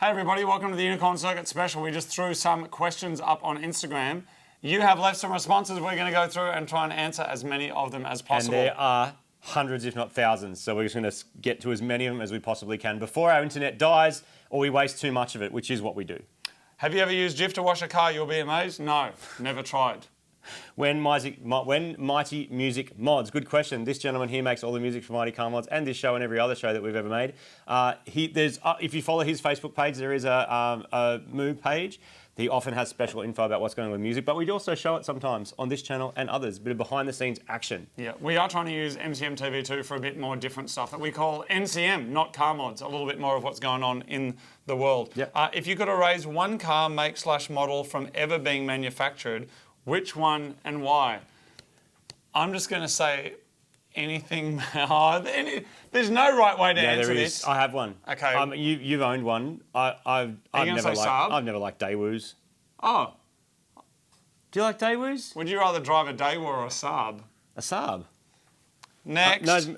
Hey everybody, welcome to the Unicorn Circuit Special. We just threw some questions up on Instagram. You have left some responses. We're going to go through and try and answer as many of them as possible. And there are hundreds, if not thousands, so we're just going to get to as many of them as we possibly can before our internet dies or we waste too much of it, which is what we do. Have you ever used Jif to wash a car? You'll be amazed. No, never tried. When Mighty Music Mods? Good question. This gentleman here makes all the music for Mighty Car Mods and this show and every other show that we've ever made. If you follow his Facebook page, there is a Move page. He often has special info about what's going on with music, but we also show it sometimes on this channel and others, a bit of behind-the-scenes action. Yeah, we are trying to use MCM TV2 for a bit more different stuff that we call NCM, not car mods, a little bit more of what's going on in the world. Yep. If you could erase one car make/model from ever being manufactured, which one and why? I'm just going to say anything. There's no right way to answer this. I have one. Okay. You've owned one. I've never liked Daewoo's. Oh. Do you like Daewoo's? Would you rather drive a Daewoo or a Saab? A Saab. Next.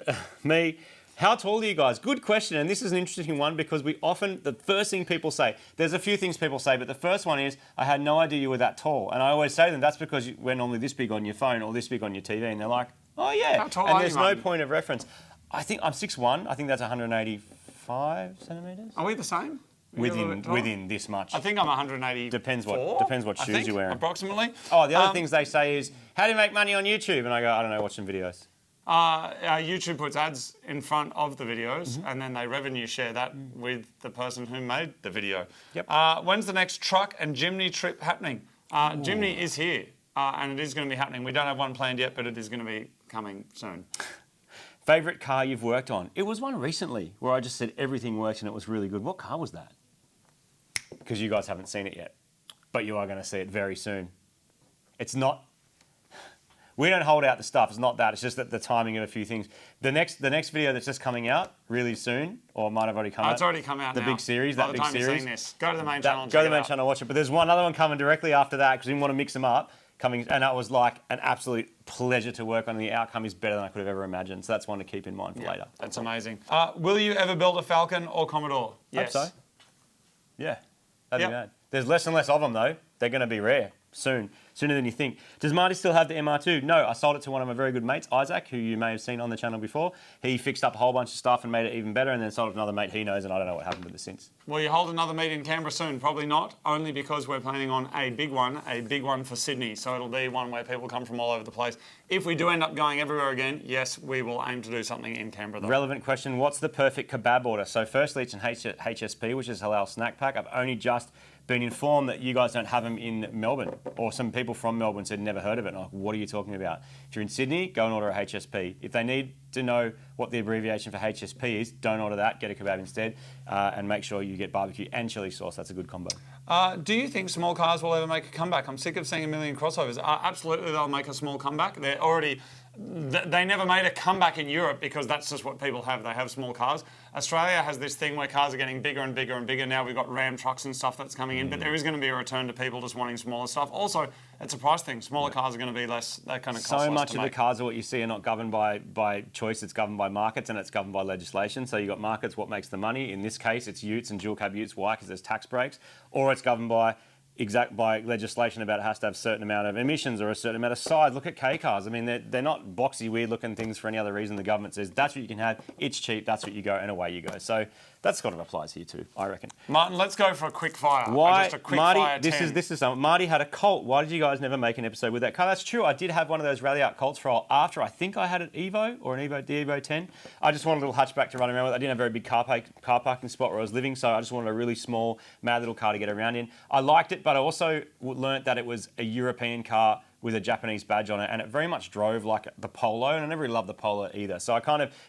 Me. How tall are you guys? Good question, and this is an interesting one because the first thing people say, there's a few things people say, but the first one is, I had no idea you were that tall. And I always say to them, that's because we're normally this big on your phone or this big on your TV, and they're like, oh yeah. How tall and are there's you, no Martin? point of reference. I think I'm 6'1", I think that's 185 centimetres. Are we the same? Within this much. I think I'm 180. Depends what shoes you're wearing. Approximately. Oh, the other things they say is, how do you make money on YouTube? And I go, I don't know, watch some videos. YouTube puts ads in front of the videos and then they revenue share that with the person who made the video. Yep. When's the next truck and Jimny trip happening? Jimny is here and it is going to be happening. We don't have one planned yet, but it is going to be coming soon. Favourite car you've worked on? It was one recently where I just said everything worked and it was really good. What car was that? Because you guys haven't seen it yet, but you are going to see it very soon. It's not... We don't hold out the stuff. It's not that. It's just that the timing of a few things. The next video that's just coming out really soon, or might have already come out. It's already come out now. The big series, By the time you're seeing this, go to the main channel and go check to the main it out. channel, watch it. But there's one other one coming directly after that because we want to mix them up. And that was like an absolute pleasure to work on. The outcome is better than I could have ever imagined. So that's one to keep in mind for later. That's amazing. Will you ever build a Falcon or Commodore? Yes. Hope so. Yeah, that'd be mad. There's less and less of them though. They're going to be rare soon. Sooner than you think. Does Marty still have the MR2? No, I sold it to one of my very good mates, Isaac, who you may have seen on the channel before. He fixed up a whole bunch of stuff and made it even better and then sold it to another mate he knows, and I don't know what happened with it since. Will you hold another meet in Canberra soon? Probably not, only because we're planning on a big one for Sydney. So it'll be one where people come from all over the place. If we do end up going everywhere again, yes, we will aim to do something in Canberra though. Relevant question, what's the perfect kebab order? So firstly, it's an HSP, which is halal snack pack. I've only just been informed that you guys don't have them in Melbourne, or some people from Melbourne said never heard of it. And I'm like, what are you talking about? If you're in Sydney, go and order a HSP. If they need to know what the abbreviation for HSP is, don't order that, get a kebab instead, and make sure you get barbecue and chili sauce. That's a good combo. Do you think small cars will ever make a comeback? I'm sick of seeing a million crossovers. Absolutely, they'll make a small comeback. They never made a comeback in Europe because that's just what people have. They have small cars. Australia has this thing where cars are getting bigger and bigger and bigger. Now we've got Ram trucks and stuff that's coming in, but there is going to be a return to people just wanting smaller stuff. Also, it's a price thing. Smaller cars are going to be less, they're going to cost less So much to of make. the cars are what you see are not governed by choice, it's governed by markets and it's governed by legislation. So you've got markets, what makes the money. In this case, it's utes and dual cab utes. Why? Because there's tax breaks. Or it's governed by legislation about it has to have a certain amount of emissions or a certain amount of size. Look at K cars. I mean, they're not boxy, weird-looking things for any other reason. The government says that's what you can have. It's cheap. That's what you go, and away you go. So that's got to apply here too, I reckon. Martin, let's go for a quick fire. Why, just a quick Marty? fire This 10. is something. Marty had a Colt. Why did you guys never make an episode with that car? That's true. I did have one of those rally out Colts for a while after I think I had an Evo or the Evo 10. I just wanted a little hatchback to run around with. I didn't have a very big car parking spot where I was living, so I just wanted a really small, mad little car to get around in. I liked it, but I also learnt that it was a European car with a Japanese badge on it, and it very much drove like the Polo, and I never really loved the Polo either. So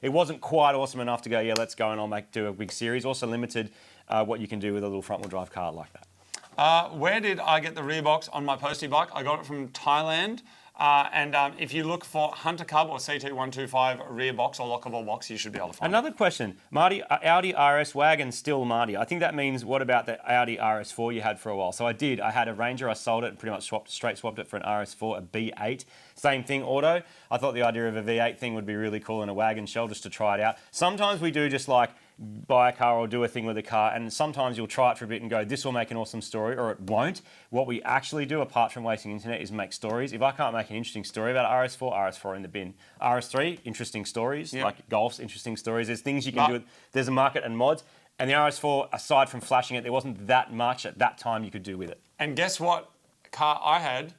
it wasn't quite awesome enough to go, yeah, let's go and I'll do a big series. Also limited what you can do with a little front-wheel drive car like that. Where did I get the rear box on my postie bike? I got it from Thailand. If you look for Hunter Cub or CT125 rear box or lockable box, you should be able to find Another question. Marty, Audi RS wagon still Marty. I think that means what about the Audi RS4 you had for a while? So I did. I had a Ranger. I sold it and pretty much straight swapped it for an RS4, a B8. Same thing, auto. I thought the idea of a V8 thing would be really cool in a wagon shell just to try it out. Sometimes we do just like buy a car or do a thing with a car, and sometimes you'll try it for a bit and go, this will make an awesome story, or it won't. What we actually do, apart from wasting internet, is make stories. If I can't make an interesting story about RS4 in the bin. RS3, interesting stories, like Golf's interesting stories. There's things you can do. There's a market and mods. And the RS4, aside from flashing it, there wasn't that much at that time you could do with it. And guess what car I had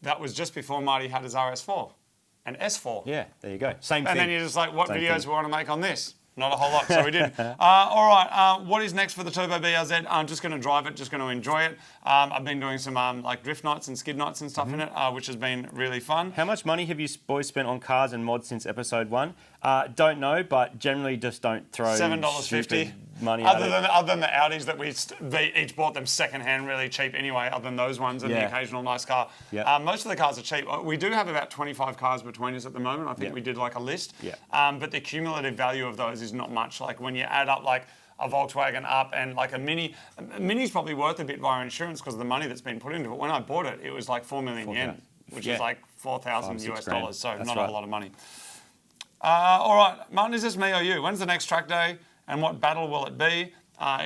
that was just before Marty had his RS4? An S4. Yeah, there you go. Same thing. And then you're just like, what videos we want to make on this? Not a whole lot, so we didn't. All right, what is next for the Turbo BRZ? I'm just going to drive it, just going to enjoy it. I've been doing some like drift nights and skid nights and stuff in it, which has been really fun. How much money have you boys spent on cars and mods since episode 1? Don't know, but generally just don't throw $7.50 money other at than the Audis that we each bought them secondhand really cheap anyway, other than those ones and the occasional nice car. Most of the cars are cheap. We do have about 25 cars between us at the moment. I think we did like a list. But the cumulative value of those is not much. Like when you add up like a Volkswagen up and like a Mini's probably worth a bit via insurance because of the money that's been put into it. When I bought it, it was like 4 million yen, which is like 4,000 US dollars. So not a lot of money. All right, Martin, is this me or you? When's the next track day and what battle will it be?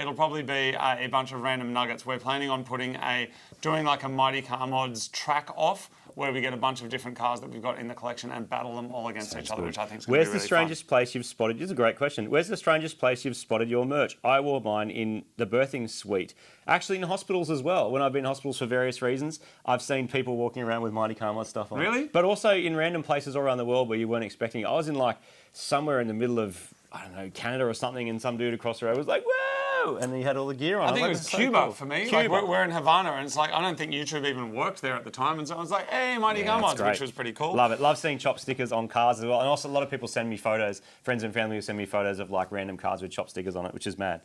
It'll probably be a bunch of random nuggets. We're planning on doing like a Mighty Car Mods track off where we get a bunch of different cars that we've got in the collection and battle them all against each other, which I think is going to be really fun. Where's the strangest place you've spotted? This is a great question. Where's the strangest place you've spotted your merch? I wore mine in the birthing suite. Actually, in hospitals as well. When I've been in hospitals for various reasons, I've seen people walking around with Mighty Car Mod stuff on. Really? But also in random places all around the world where you weren't expecting it. I was in like somewhere in the middle of, I don't know, Canada or something, and some dude across the road was like, whoa! And he had all the gear on. I think it was Cuba for me. Cuba. Like we're in Havana, and it's like, I don't think YouTube even worked there at the time. And so I was like, hey, Mighty Car Mods, which was pretty cool. Love it. Love seeing chop stickers on cars as well. And also a lot of people send me photos, friends and family who send me photos of like random cars with chop stickers on it, which is mad.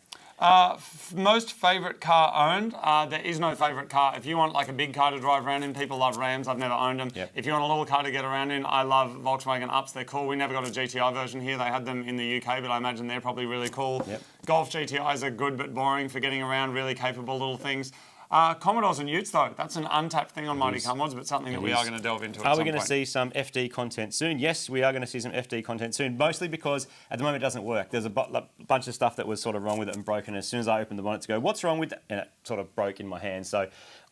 Most favourite car owned. There is no favourite car. If you want like a big car to drive around in, people love Rams. I've never owned them. If you want a little car to get around in, I love Volkswagen Ups. They're cool. We never got a GTI version here. They had them in the UK, but I imagine they're probably really cool. Golf GTIs are good but boring for getting around, really capable little things. Commodores and Utes, though, that's an untapped thing on Mighty Car Mods, but something that we are going to delve into at some point. Are we going to see some FD content soon? Yes, we are going to see some FD content soon, mostly because at the moment it doesn't work. There's a bunch of stuff that was sort of wrong with it and broken. As soon as I opened the bonnet to go, what's wrong with it? And it sort of broke in my hand. So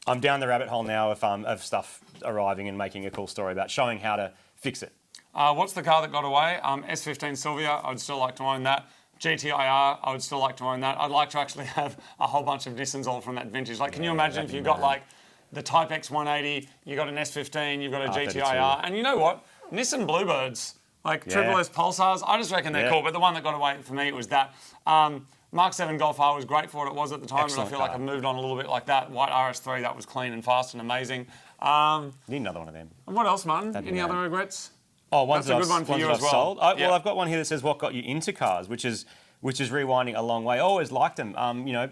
I'm down the rabbit hole now of stuff arriving and making a cool story about showing how to fix it. What's the car that got away? S15 Sylvia, I would still like to own that. GTIR, I would still like to own that. I'd like to actually have a whole bunch of Nissans all from that vintage. Like, can you imagine if you got like the Type X 180, you got an S15, you've got a GTIR, and you know what? Nissan Bluebirds, like Triple S Pulsars, I just reckon they're cool. But the one that got away for me was that. Mark 7 Golf R was great for what it was at the time, and I feel like I've moved on a little bit like that. White RS3, that was clean and fast and amazing. Need another one of them. And what else, Martin? Any other regrets? Oh, that's a good one for you as well. Sold. Well, I've got one here that says what got you into cars, which is rewinding a long way. I always liked them. You know,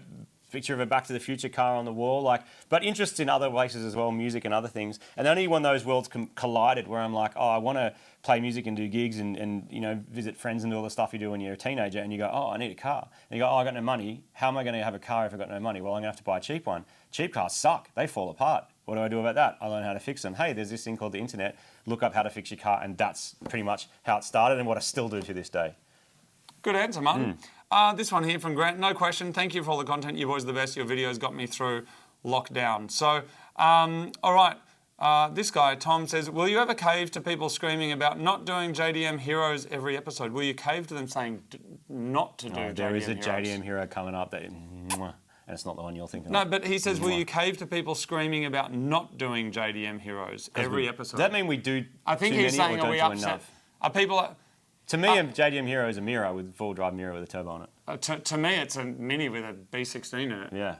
picture of a Back to the Future car on the wall, but interest in other places as well, music and other things. And only when those worlds collided, where I'm like, oh, I want to play music and do gigs and you know, visit friends and do all the stuff you do when you're a teenager. And you go, oh, I need a car. And you go, oh, I got no money. How am I going to have a car if I got no money? Well, I'm going to have to buy a cheap one. Cheap cars suck. They fall apart. What do I do about that? I learn how to fix them. Hey, there's this thing called the internet. Look up how to fix your car, and that's pretty much how it started and what I still do to this day. Good answer, Martin. This one here from Grant, no question. Thank you for all the content. You boys are the best. Your videos got me through lockdown. So, all right. This guy, Tom, says, will you ever cave to people screaming about not doing JDM Heroes every episode? Will you cave to them saying not to do JDM Heroes? There is a JDM Hero coming up that... And it's not the one you're thinking of. No, but he says, will you cave to people screaming about not doing JDM Heroes every episode? Does that mean we do I think he's saying, are we upset? Are people... To me, a JDM Hero is a Mira with full drive Mira with a turbo on it. To me, it's a Mini with a B16 in it. Yeah.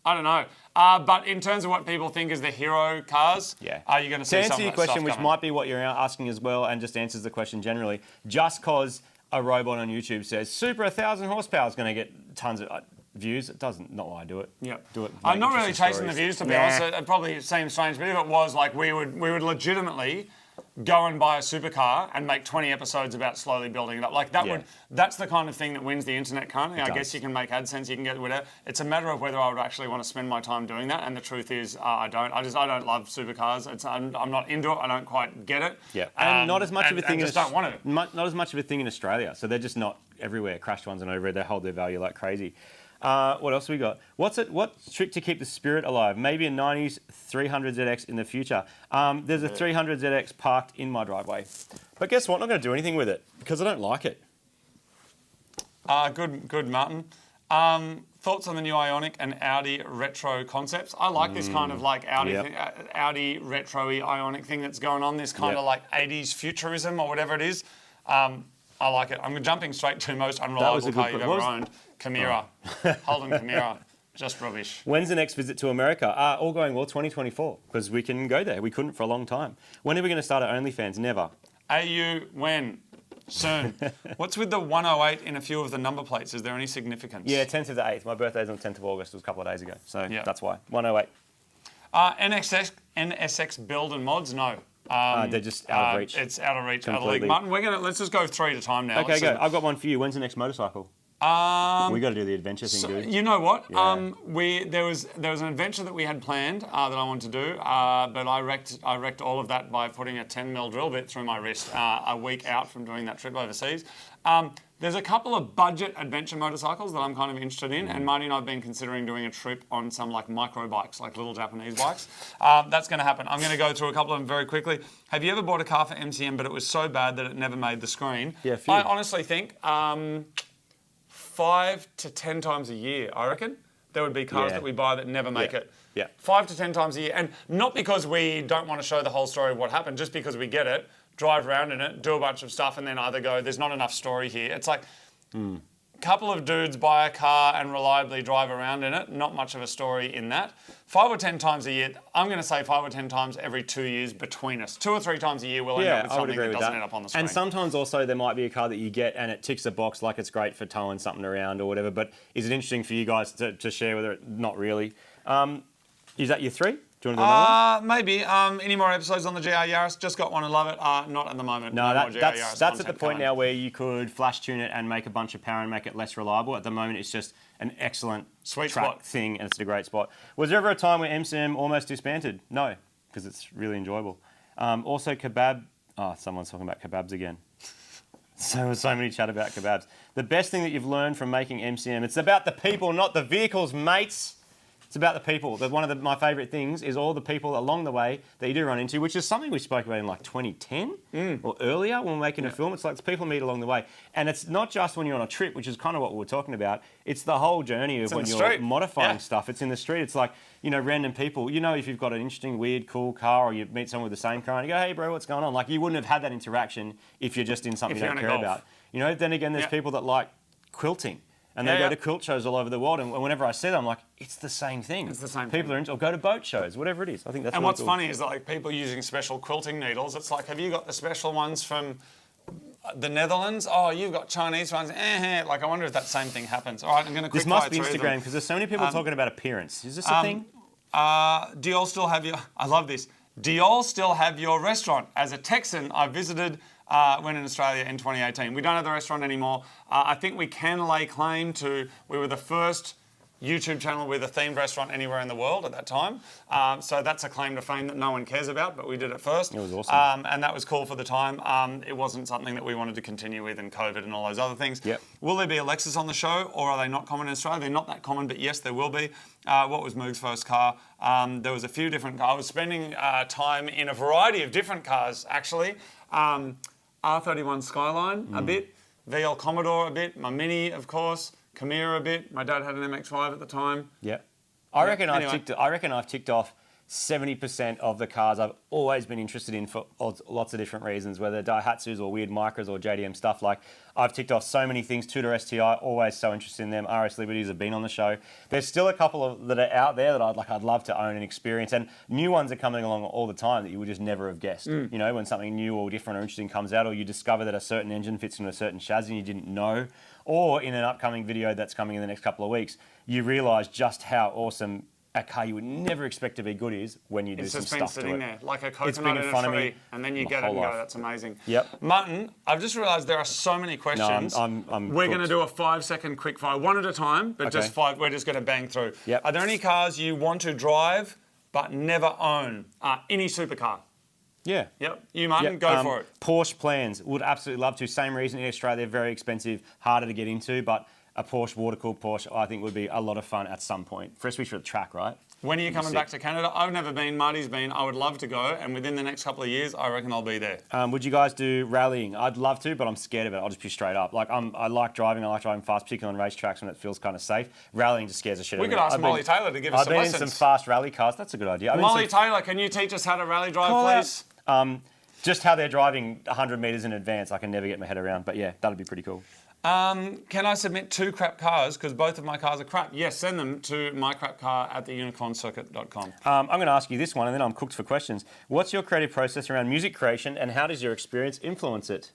I don't know. But in terms of what people think is the hero cars, are you going to see some of that stuff? To answer your question, which might be what you're asking as well, and just answers the question generally, just because a robot on YouTube says, Super 1,000 horsepower is going to get tons of... views, it doesn't, not why I do it. Do it. I'm not really chasing the views, to be honest. It probably seems strange, but if it was, like, we would legitimately go and buy a supercar and make 20 episodes about slowly building it up. Like that that's the kind of thing that wins the internet currently. I guess you can make AdSense, you can get whatever. It's a matter of whether I would actually want to spend my time doing that. And the truth is, I don't. I don't love supercars. I'm not into it. I don't quite get it. Yeah, and not as much of a thing. Just don't want it. Not as much of a thing in Australia. So they're just not everywhere. Crashed ones and over, they hold their value like crazy. What else we got? What's trick to keep the spirit alive? Maybe a 90s 300ZX in the future. There's a 300ZX parked in my driveway. But guess what? I'm not going to do anything with it because I don't like it. Good, Martin. Thoughts on the new Ioniq and Audi retro concepts? I like this kind of like Audi retro-y Ioniq thing that's going on, this kind of like 80s futurism or whatever it is. I like it. I'm jumping straight to most unreliable car you've ever owned. Chimera. Holden Chimera. Just rubbish. When's the next visit to America? All going well, 2024, because we can go there. We couldn't for a long time. When are we going to start our OnlyFans? Never. AU, when? Soon. What's with the 108 in a few of the number plates? Is there any significance? Yeah, 10th of the 8th. My birthday's on the 10th of August. It was a couple of days ago. So that's why. 108. NSX build and mods? No. They're just out of reach. It's out of reach, completely. out of league. Martin, let's just go 3 at a time now. Okay, go. I've got one for you. When's the next motorcycle? We got to do the adventure thing, dude. You know what? Yeah. There was an adventure that we had planned that I wanted to do, but I wrecked all of that by putting a 10mm drill bit through my wrist a week out from doing that trip overseas. There's a couple of budget adventure motorcycles that I'm kind of interested in, and Marty and I have been considering doing a trip on some like micro bikes, like little Japanese bikes. That's going to happen. I'm going to go through a couple of them very quickly. Have you ever bought a car for MCM, but it was so bad that it never made the screen? Yeah, a few. I honestly think 5 to 10 times a year, I reckon. There would be cars that we buy that never make it. Yeah. 5 to 10 times a year. And not because we don't want to show the whole story of what happened, just because we get it, drive around in it, do a bunch of stuff, and then either go, there's not enough story here. It's like a couple of dudes buy a car and reliably drive around in it. Not much of a story in that. 5 or 10 times a year, I'm going to say 5 or 10 times every 2 years between us. 2 or 3 times a year we'll end up with something that doesn't end up on the screen. And sometimes also there might be a car that you get and it ticks a box like it's great for towing something around or whatever, but is it interesting for you guys to share whether it, not really. Is that your 3? Do you want to do another one? Maybe. Any more episodes on the GR Yaris? Just got one and love it. Not at the moment. No, more GR that's Yaris at the point coming. now where you could flash tune it and make a bunch of power and make it less reliable. At the moment, it's just an excellent sweet track spot thing, and it's a great spot. Was there ever a time where MCM almost disbanded? No, because it's really enjoyable. Also, kebab. Oh, someone's talking about kebabs again. So many chat about kebabs. The best thing that you've learned from making MCM, it's about the people, not the vehicles, mates. It's about the people. One of my favourite things is all the people along the way that you do run into, which is something we spoke about in like 2010 or earlier when we're making a film. It's like the people meet along the way. And it's not just when you're on a trip, which is kind of what we were talking about. It's the whole journey of when you're modifying stuff. It's in the street. It's like, random people. If you've got an interesting, weird, cool car or you meet someone with the same car and you go, hey, bro, what's going on? Like, you wouldn't have had that interaction if you're just in something you don't care about. Then again, there's people that like quilting. And they go to quilt shows all over the world, and whenever I see them, I'm like, it's the same thing. It's the same People thing. are into, or go to boat shows, whatever it is. I think that's. And really what's cool. funny is that like people using special quilting needles. It's like, have you got the special ones from the Netherlands? Oh, you've got Chinese ones. Like, I wonder if that same thing happens. All right, I'm going to. This must be Instagram because there's so many people talking about appearance. Is this a thing? Do you all still have your? I love this. Do you all still have your restaurant? As a Texan, I visited. When in Australia in 2018. We don't have the restaurant anymore. I think we can lay claim to, we were the first YouTube channel with a themed restaurant anywhere in the world at that time. So that's a claim to fame that no one cares about, but we did it first. It was awesome. And that was cool for the time. It wasn't something that we wanted to continue with in COVID and all those other things. Yep. Will there be Alexas on the show, or are they not common in Australia? They're not that common, but yes, there will be. What was Moog's first car? There was a few different cars. I was spending time in a variety of different cars, actually. R31 Skyline a bit, VL Commodore a bit, my Mini, of course, Chimera a bit. My dad had an MX-5 at the time. Yeah. I reckon I've ticked off 70% of the cars I've always been interested in for lots of different reasons, whether Daihatsus or weird micros or JDM stuff. Like, I've ticked off so many things. Tudor STI, always so interested in them. RS Liberties have been on the show. There's still a couple of that are out there that I'd love to own and experience, and new ones are coming along all the time that you would just never have guessed. When something new or different or interesting comes out, or you discover that a certain engine fits into a certain chassis and you didn't know, or in an upcoming video that's coming in the next couple of weeks, you realise just how awesome a car you would never expect to be good is when you do It's some just been stuff to sitting it. there, like a been coconut in in front a of me tree, and then you my get it and whole go, life. that's amazing. Yep. Martin, I've just realised there are so many questions. I'm We're going to cooked. do a 5-second quick fire, one at a time, but just Okay. 5. We're just going to bang through. Yep. Are there any cars you want to drive but never own? Any supercar? Yeah. Yep. You, Martin, Yep. go for it. Porsche plans. Would absolutely love to. Same reason in Australia, very expensive, harder to get into, but a Porsche, water-cooled Porsche, I think would be a lot of fun at some point. Especially for the track, right? When are you coming back to Canada? I've never been. Marty's been. I would love to go, and within the next couple of years, I reckon I'll be there. Would you guys do rallying? I'd love to, but I'm scared of it. I'll just be straight up. Like I like driving. I like driving fast, particularly on racetracks when it feels kind of safe. Rallying just scares the shit out We of me. could ask I've Molly been- Taylor to give us I've some been in lessons. some fast rally cars. That's a good idea. I've been in Molly some- Taylor, can you teach us how to rally drive, Call out. please? Just how they're driving 100 metres in advance, I can never get my head around. But yeah, that'd be pretty cool. Can I submit 2 crap cars? Because both of my cars are crap. Yes, send them to mycrapcar@theunicorncircuit.com. I'm going to ask you this one, and then I'm cooked for questions. What's your creative process around music creation, and how does your experience influence it?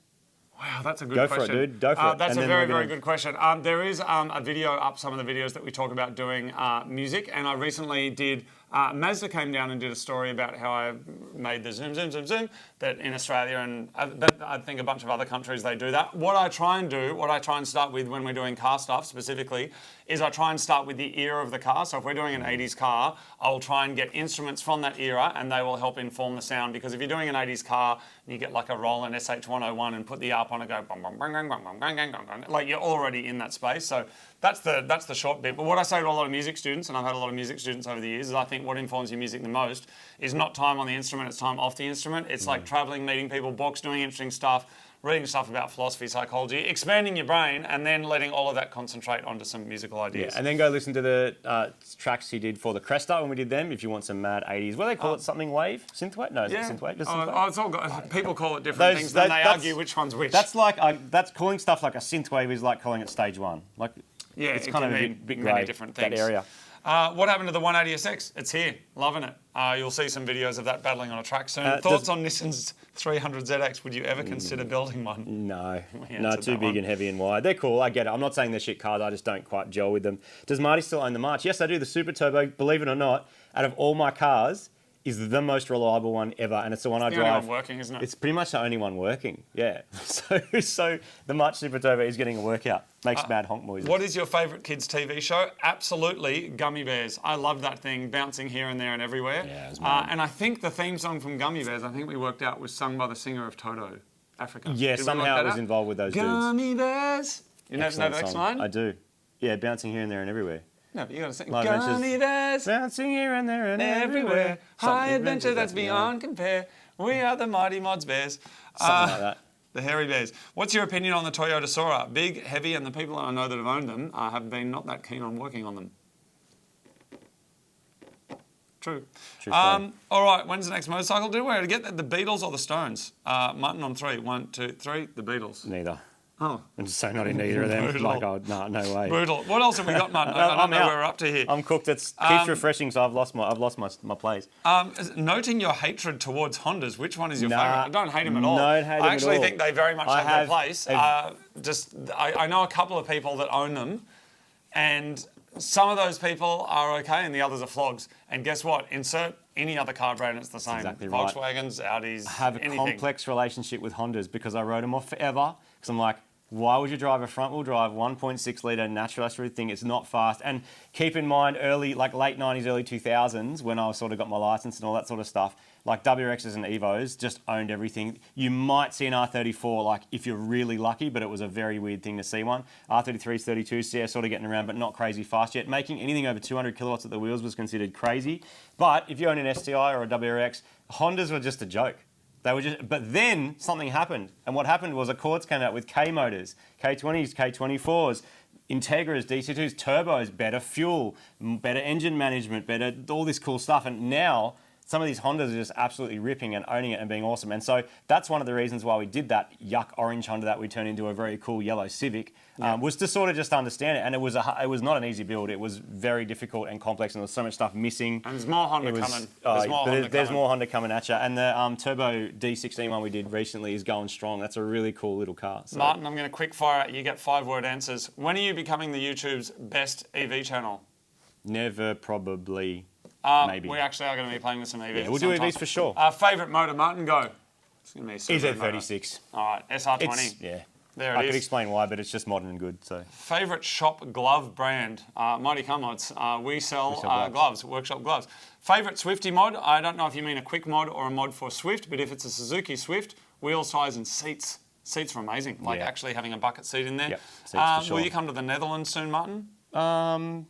Wow, that's a good Go question. for it, dude. Go for it. That's And a then very, we're very gonna- good question. There is a video up, some of the videos that we talk about doing music, and I recently did. Mazda came down and did a story about how I made the zoom, zoom, zoom, zoom. That in Australia and I think a bunch of other countries they do that. What I try and start with when we're doing car stuff specifically, is I try and start with the era of the car. So if we're doing an 80s car, I'll try and get instruments from that era, and they will help inform the sound. Because if you're doing an 80s car, and you get like a Roland SH101 and put the ARP on and go bum, bum, bum, bum, bum, bum, bum, bum, bum, like you're already in that space. So that's the short bit. But what I say to a lot of music students, and I've had a lot of music students over the years, is I think what informs your music the most is not time on the instrument, it's time off the instrument. It's like traveling, meeting people, books, doing interesting stuff, reading stuff about philosophy, psychology, expanding your brain, and then letting all of that concentrate onto some musical ideas. Yeah, and then go listen to the tracks he did for the Cresta when we did them. If you want some mad 80s, what do they call it? Something wave? Synthwave? No, is it synthwave? Just synthwave? It's all got, people call it different things, then they argue which one's which. That's like that's calling stuff like a synthwave is like calling it stage one. Like yeah, it's it kind can of a mean bit many grey, different that things. area. What happened to the 180SX? It's here, loving it. You'll see some videos of that battling on a track soon. Thoughts on Nissan's 300ZX? Would you ever consider building one? No, We no, answered too that big one. and heavy and wide. They're cool. I get it. I'm not saying they're shit cars. I just don't quite gel with them. Does Marty still own the March? Yes, I do. The Super Turbo, believe it or not, out of all my cars, is the most reliable one ever, and it's the one I The only drive. one working, isn't it? It's pretty much the only one working. Yeah. So the March Super Turbo is getting a workout. Makes mad honk noises. What is your favourite kids' TV show? Absolutely, Gummy Bears. I love that thing, bouncing here and there and everywhere. Yeah, it was mad. And I think the theme song from Gummy Bears, I think we worked out, was sung by the singer of Toto, Africa. Yeah, Did we somehow work it that was out? involved with those dudes. Gummy Bears. You know the Excellent next song. line? I do. Yeah, bouncing here and there and everywhere. No, but you got to sing. Live Gummy Adventures. Bears. Bouncing here and there and Everywhere. Something High adventure that's beyond compare. We are the Mighty Mods Bears. Something like that. The Hairy Bears. What's your opinion on the Toyota Sora? Big, heavy, and the people I know that have owned them have been not that keen on working on them. True. True story. All right, when's the next motorcycle due? Where to get that? The Beatles or the Stones? Martin on 3. 1, 2, 3. The Beatles. Neither. Oh, I'm so not in either of them. Brutal. Like, oh, no way. brutal. What else have we got, Martin? I don't I'm know out. where we're up to here. I'm cooked. It keeps refreshing, so I've lost my plays. Noting your hatred towards Hondas, which one is your Nah, favourite? I don't hate them at all. don't hate them I at actually all. think they very much I have their have- place. I know a couple of people that own them, and some of those people are okay, and the others are flogs. And guess what? Insert any other car brand, it's the same. exactly right. Volkswagens, Audis, I have a anything. complex relationship with Hondas because I rode them off forever. Because I'm like, why would you drive a front-wheel drive 1.6 litre natural aspirated thing? It's not fast. And keep in mind, late 90s, early 2000s, when I sort of got my license and all that sort of stuff, like WRXs and Evos just owned everything. You might see an R34, like if you're really lucky, but it was a very weird thing to see one. R33s, 32s, CS sort of getting around, but not crazy fast yet. Making anything over 200 kilowatts at the wheels was considered crazy. But if you own an STI or a WRX, Hondas were just a joke. They were just, but then something happened, and what happened was Accords came out with K motors, K20s, K24s, Integras, DC2s, turbos, better fuel, better engine management, better all this cool stuff, and now some of these Hondas are just absolutely ripping and owning it and being awesome. And so that's one of the reasons why we did that yuck orange Honda that we turned into a very cool yellow Civic, was to sort of just understand it. And it was not an easy build. It was very difficult and complex, and there was so much stuff missing. And there's more Honda coming. There's More Honda coming at you. And the Turbo D16 one we did recently is going strong. That's a really cool little car. So. Martin, I'm going to quick fire at you. You get 5-word answers. When are you becoming the YouTube's best EV channel? Never, probably, maybe. We actually are going to be playing with some EVs. Yeah, we'll do EVs for sure. Favourite motor, Martin, go. It's going to be a Subaru motor. EZ36. All right, SR20. Yeah. There it I is. could explain why, but it's just modern and good. So Favourite shop glove brand? Mighty Commods. We sell gloves, workshop gloves. Favourite Swifty mod? I don't know if you mean a quick mod or a mod for Swift, but if it's a Suzuki Swift, wheel size and seats. Seats are amazing, like actually having a bucket seat in there. Yep, seats for sure. Will you come to the Netherlands soon, Martin? no.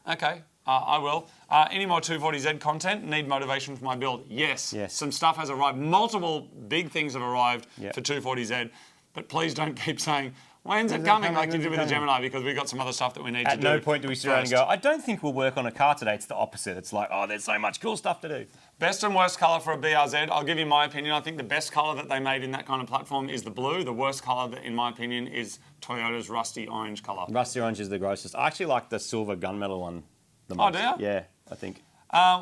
Okay, I will. Any more 240Z content? Need motivation for my build? Yes. Some stuff has arrived. Multiple big things have arrived for 240Z, but please don't keep saying, when's it coming, like you did with the Gemini, because we've got some other stuff that we need to do. At no point do we sit around and go, I don't think we'll work on a car today. It's the opposite. It's like, oh, there's so much cool stuff to do. Best and worst colour for a BRZ, I'll give you my opinion. I think the best colour that they made in that kind of platform is the blue. The worst colour, in my opinion, is Toyota's rusty orange colour. Rusty orange is the grossest. I actually like the silver gunmetal one the most. Oh, do you? Yeah, I think.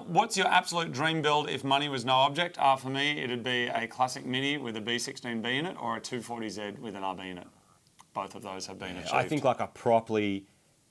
What's your absolute dream build if money was no object? For me, it'd be a classic Mini with a B16B in it or a 240Z with an RB in it. Both of those have been achieved. I think like a properly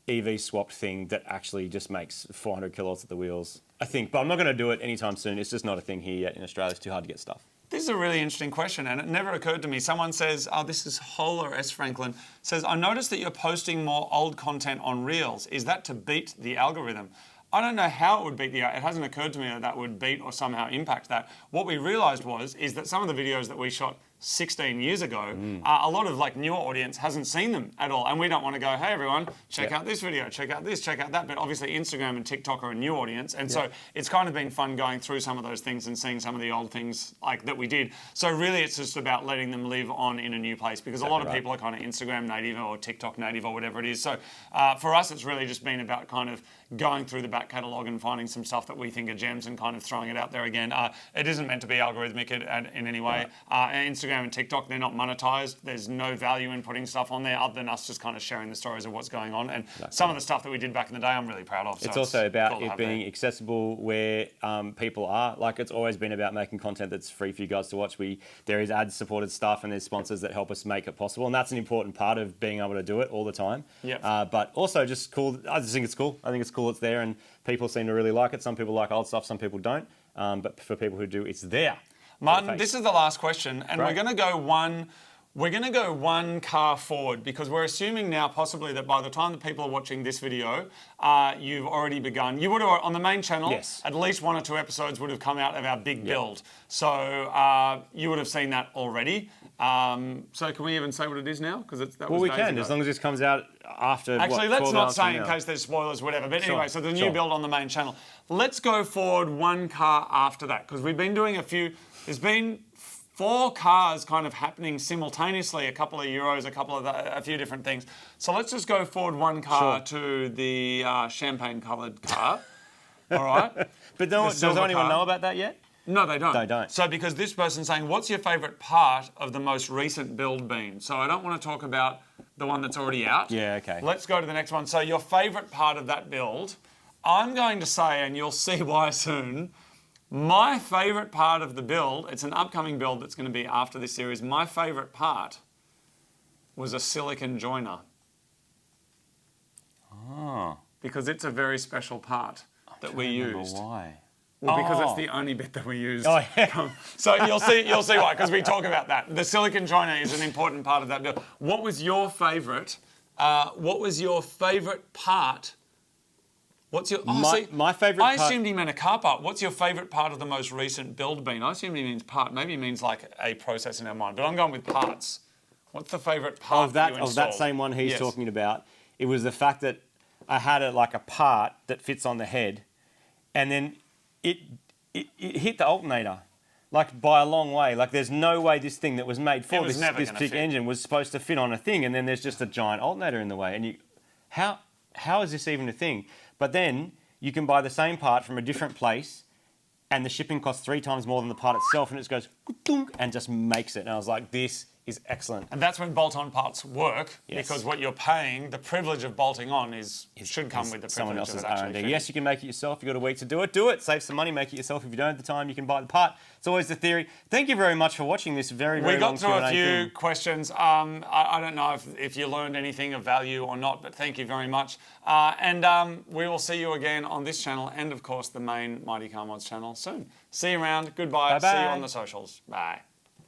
EV swapped thing that actually just makes 400 kilowatts at the wheels. I think, but I'm not going to do it anytime soon. It's just not a thing here yet in Australia. It's too hard to get stuff. This is a really interesting question, and it never occurred to me. Someone says, this is Hola S. Franklin, says, I noticed that you're posting more old content on Reels. Is that to beat the algorithm? I don't know how it would beat it hasn't occurred to me that that would beat or somehow impact that. What we realised is that some of the videos that we shot 16 years ago, a lot of like newer audience hasn't seen them at all. And we don't want to go, hey everyone, check out this video, check out this, check out that. But obviously Instagram and TikTok are a new audience. And so it's kind of been fun going through some of those things and seeing some of the old things like that we did. So really it's just about letting them live on in a new place, because a lot of people are kind of Instagram native or TikTok native or whatever it is. So for us, it's really just been about kind of going through the back catalogue and finding some stuff that we think are gems and kind of throwing it out there again. It isn't meant to be algorithmic in any way. Instagram and TikTok, they're not monetized. There's no value in putting stuff on there other than us just kind of sharing the stories of what's going on. And some of the stuff that we did back in the day, I'm really proud of. So it's also about cool it being accessible where people are. Like, it's always been about making content that's free for you guys to watch. There is ad-supported stuff and there's sponsors that help us make it possible. And that's an important part of being able to do it all the time. But also just cool. I just think it's cool. I think it's cool it's there and people seem to really like it. Some people like old stuff, some people don't. But for people who do, it's there. Martin, this is the last question, and we're going to go one car forward, because we're assuming now possibly that by the time that people are watching this video, you've already begun. You would have, on the main channel, at least 1 or 2 episodes would have come out of our big build. So you would have seen that already. So can we even say what it is now? Because that was we days can, ago. as long as this comes out after. Actually, let's not say in case there's spoilers, whatever. But anyway, so the new build on the main channel. Let's go forward 1 car after that, because we've been doing a few. There's been 4 cars kind of happening simultaneously, a couple of Euros, a few different things. So let's just go forward 1 car to the champagne-coloured car. All right? But does anyone know about that yet? No, they don't. They don't. So because this person's saying, what's your favourite part of the most recent build been? So I don't want to talk about the one that's already out. Yeah, okay. Let's go to the next one. So your favourite part of that build, I'm going to say, and you'll see why soon, my favourite part of the build, it's an upcoming build that's going to be after this series, my favourite part was a silicon joiner. Oh. Because it's a very special part that we used. Why? Well, because it's the only bit that we used. Oh, yeah. So you'll see why, because we talk about that. The silicon joiner is an important part of that build. What was your favourite? What was your favourite part? What's your my favourite I part? assumed he meant a car part. What's your favourite part of the most recent build been? I assumed he means part. Maybe he means like a process in our mind. But I'm going with parts. What's the favourite part of that you installed? Of that same one he's talking about? It was the fact that I had like a part that fits on the head, and then it hit the alternator. Like by a long way. Like there's no way this thing that was made for this big engine was supposed to fit on a thing, and then there's just a giant alternator in the way. And how is this even a thing? But then you can buy the same part from a different place, and the shipping costs 3 times more than the part itself, and it just goes and just makes it. And I was like, this is excellent. And that's when bolt-on parts work, Yes. because what you're paying, the privilege of bolting on should come with the someone privilege else's of it actually R&D. fitting. Yes, you can make it yourself. You've got a week to do it. Do it. Save some money. Make it yourself. If you don't have the time, you can buy the part. It's always the theory. Thank you very much for watching this very, very We long got through a Q&A few thing. questions. I don't know if you learned anything of value or not, but thank you very much. And we will see you again on this channel and, of course, the main Mighty Car Mods channel soon. See you around. Goodbye. Bye-bye. See you on the socials. Bye.